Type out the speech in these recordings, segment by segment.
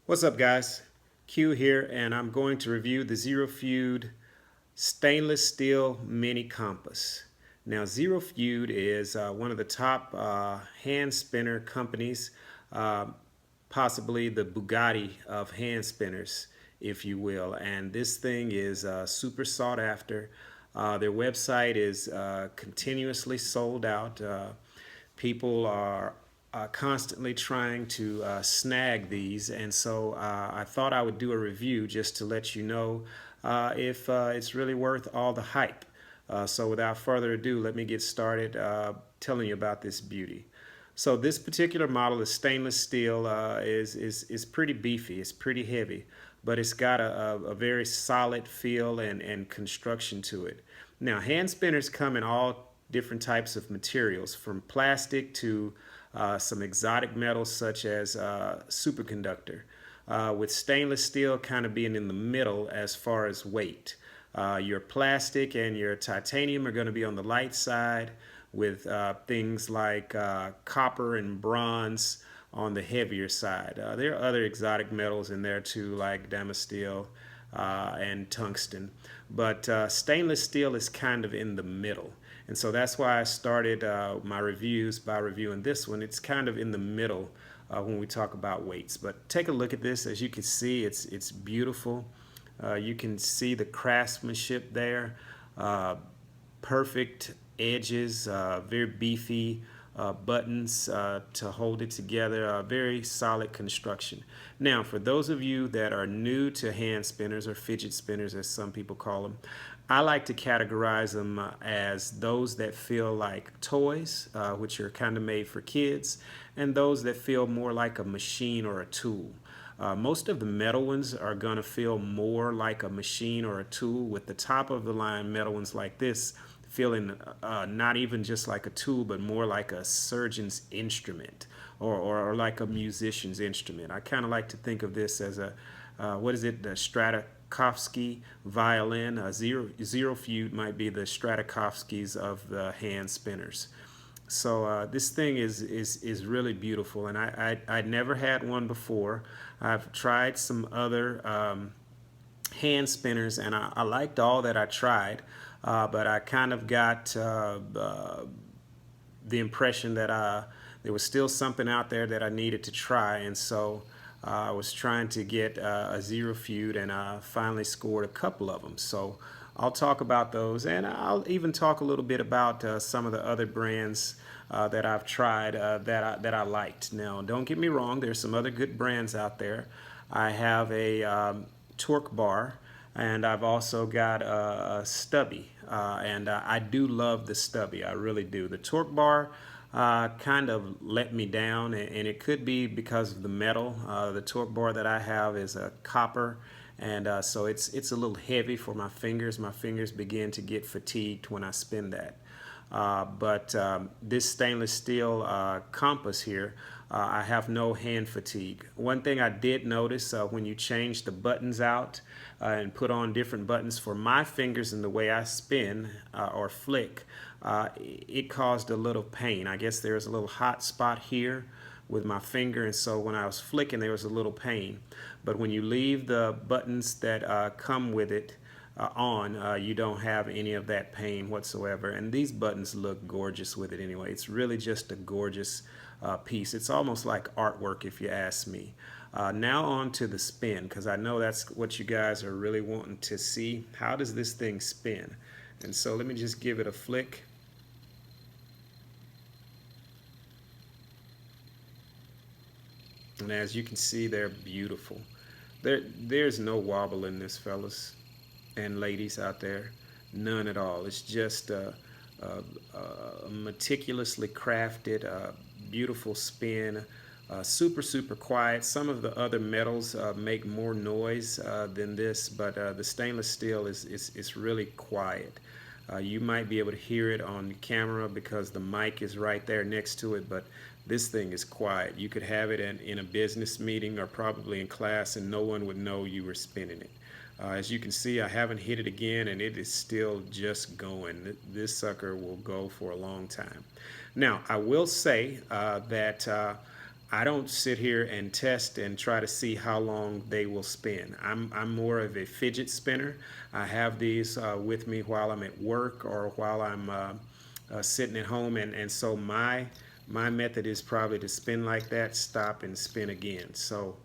What's up, guys? Q here, and I'm going to review the ZeroFeud stainless steel mini compass. Now, ZeroFeud is one of the top hand spinner companies, uh, possibly the Bugatti of hand spinners, if you will. And this thing is super sought after. Their website is continuously sold out. People are constantly trying to snag these, and so I thought I would do a review just to let you know if it's really worth all the hype. So without further ado, let me get started telling you about this beauty. So this particular model is stainless steel, is pretty beefy, it's pretty heavy, but it's got a very solid feel and construction to it. Now, hand spinners come in all different types of materials, from plastic to some exotic metals such as superconductor, with stainless steel kind of being in the middle as far as weight. Your plastic and your titanium are going to be on the light side, with things like copper and bronze on the heavier side. There are other exotic metals in there too, like damasteel and tungsten, but stainless steel is kind of in the middle. And so that's why I started my reviews by reviewing this one. It's kind of in the middle when we talk about weights. But take a look at this. As you can see, it's beautiful. You can see the craftsmanship there. Perfect edges, very beefy buttons to hold it together. Very solid construction. Now, for those of you that are new to hand spinners, or fidget spinners as some people call them, I like to categorize them as those that feel like toys, which are kind of made for kids, and those that feel more like a machine or a tool. Most of the metal ones are going to feel more like a machine or a tool, with the top of the line metal ones like this feeling not even just like a tool, but more like a surgeon's instrument, or like a musician's instrument. I kind of like to think of this as a, what is it, the Stratokovsky violin. ZeroFeud might be the Stratokovskys of the hand spinners. So this thing is really beautiful, and I'd never had one before. I've tried some other hand spinners, and I liked all that I tried, but I kind of got the impression that there was still something out there that I needed to try, and so I was trying to get a ZeroFeud, and I finally scored a couple of them. So I'll talk about those, and I'll even talk a little bit about some of the other brands that I've tried that I liked. Now, don't get me wrong, there's some other good brands out there. I have a torque bar, and I've also got a stubby, and I do love the stubby. I really do. The torque bar kind of let me down, and it could be because of the metal. The torque bar that I have is a copper, and so it's a little heavy for my fingers. My fingers begin to get fatigued when I spin that. But this stainless steel compass here, I have no hand fatigue. One thing I did notice, when you change the buttons out and put on different buttons for my fingers and the way I spin or flick, it caused a little pain. I guess there's a little hot spot here with my finger, and so when I was flicking, there was a little pain. But when you leave the buttons that come with it you don't have any of that pain whatsoever. And these buttons look gorgeous with it anyway. It's really just a gorgeous piece. It's almost like artwork, if you ask me. Now on to the spin, because I know that's what you guys are really wanting to see. How does this thing spin? And so let me just give it a flick. And as you can see, they're beautiful. There's no wobble in this, fellas and ladies out there, none at all. It's just a meticulously crafted, beautiful spin, super quiet. Some of the other metals make more noise than this, but the stainless steel is really quiet. You might be able to hear it on camera because the mic is right there next to it, but this thing is quiet. You could have it in a business meeting or probably in class, and no one would know you were spinning it. As you can see, I haven't hit it again, and it is still just going. This sucker will go for a long time. Now, I will say that I don't sit here and test and try to see how long they will spin. I'm more of a fidget spinner. I have these with me while I'm at work or while I'm sitting at home, and so my method is probably to spin like that, stop, and spin again. So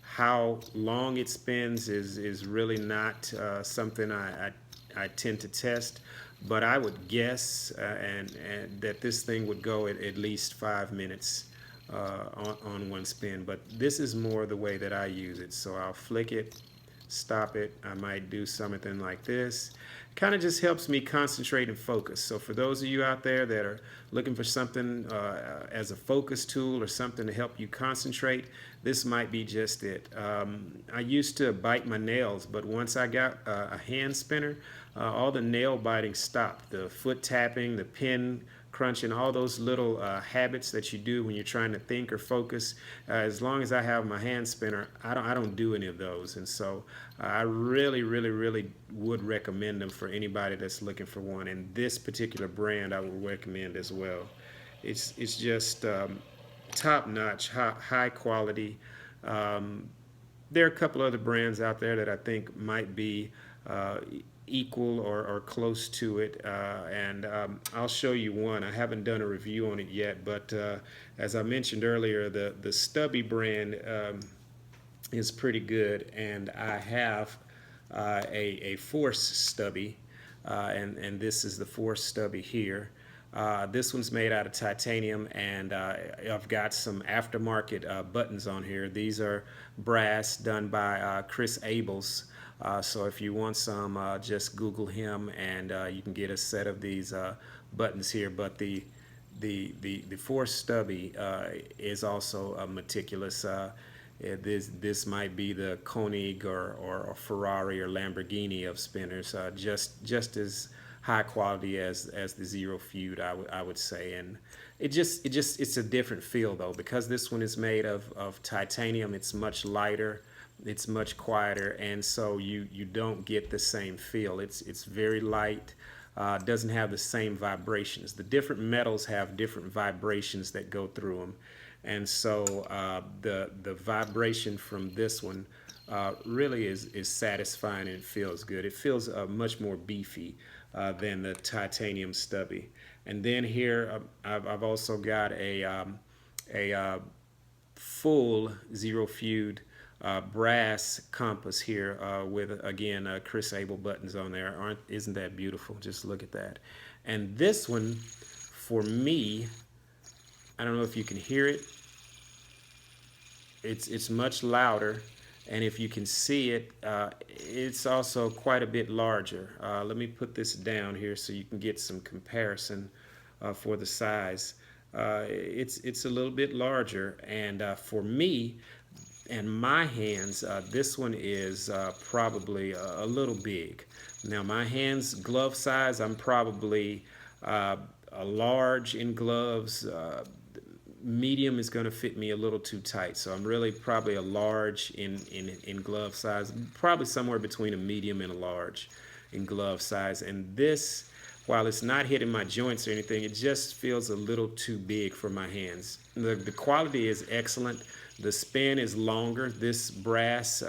how long it spins is really not something I tend to test, but I would guess and that this thing would go at least 5 minutes on one spin. But this is more the way that I use it. So I'll flick it, stop it. I might do something like this. Kind of just helps me concentrate and focus. So for those of you out there that are looking for something as a focus tool or something to help you concentrate, this might be just it. I used to bite my nails, but once I got a hand spinner, all the nail biting stopped. The foot tapping, the pen crunching, all those little habits that you do when you're trying to think or focus. As long as I have my hand spinner, I don't do any of those, and so I really would recommend them for anybody that's looking for one. And this particular brand I would recommend as well. It's just top notch, high quality. There are a couple other brands out there that I think might be equal or close to it, and I'll show you one. I haven't done a review on it yet, but as I mentioned earlier, the Stubby brand is pretty good, and I have a Force Stubby, and this is the Force Stubby here. This one's made out of titanium, and I've got some aftermarket buttons on here. These are brass, done by Chris Abels. So if you want some, just Google him, and you can get a set of these buttons here. But the Force Stubby is also meticulous. This might be the Koenig or Ferrari or Lamborghini of spinners, just as high quality as the ZeroFeud, I would say. And it's a different feel though, because this one is made of titanium. It's much lighter, it's much quieter, and so you don't get the same feel. It's very light. Doesn't have the same vibrations. The different metals have different vibrations that go through them, and so the vibration from this one really is satisfying, and it feels good. It feels much more beefy than the titanium Stubby. And then here I've also got a full ZeroFeud brass compass here with again Chris Abel buttons on there. Isn't that beautiful? Just look at that. And this one, for me, I don't know if you can hear it. It's much louder, and if you can see it, it's also quite a bit larger. Let me put this down here so you can get some comparison for the size. It's a little bit larger, and for me and my hands, this one is probably a little big. Now my hands glove size, I'm probably a large in gloves. Medium is going to fit me a little too tight, so I'm really probably a large in glove size, probably somewhere between a medium and a large in glove size. And this, while it's not hitting my joints or anything, it just feels a little too big for my hands. The quality is excellent. The spin is longer. This brass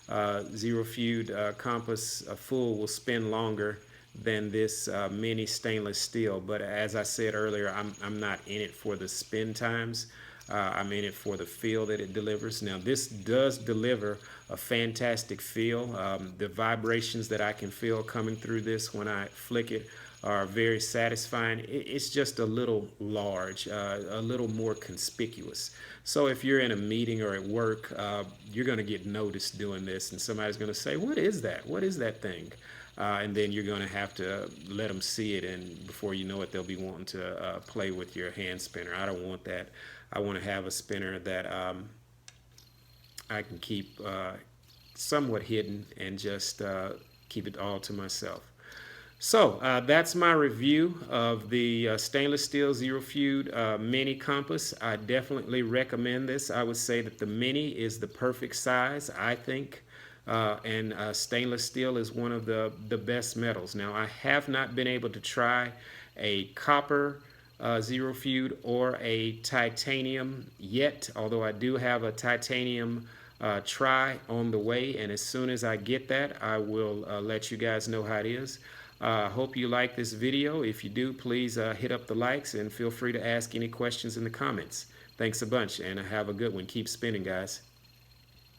ZeroFeud compass full will spin longer than this mini stainless steel. But as I said earlier, I'm not in it for the spin times. I'm in it for the feel that it delivers. Now this does deliver a fantastic feel. The vibrations that I can feel coming through this when I flick it are very satisfying. It's just a little large, a little more conspicuous. So if you're in a meeting or at work, you're going to get noticed doing this, and somebody's going to say, "What is that? What is that thing?" And then you're going to have to let them see it, and before you know it, they'll be wanting to play with your hand spinner. I don't want that. I want to have a spinner that I can keep somewhat hidden and just keep it all to myself. So that's my review of the stainless steel ZeroFeud mini compass. I definitely recommend this. I would say that the mini is the perfect size, I think. And stainless steel is one of the best metals. Now, I have not been able to try a copper ZeroFeud or a titanium yet, although I do have a titanium try on the way, and as soon as I get that, I will let you guys know how it is. Hope you like this video. If you do, please hit up the likes and feel free to ask any questions in the comments. Thanks a bunch, and have a good one. Keep spinning, guys.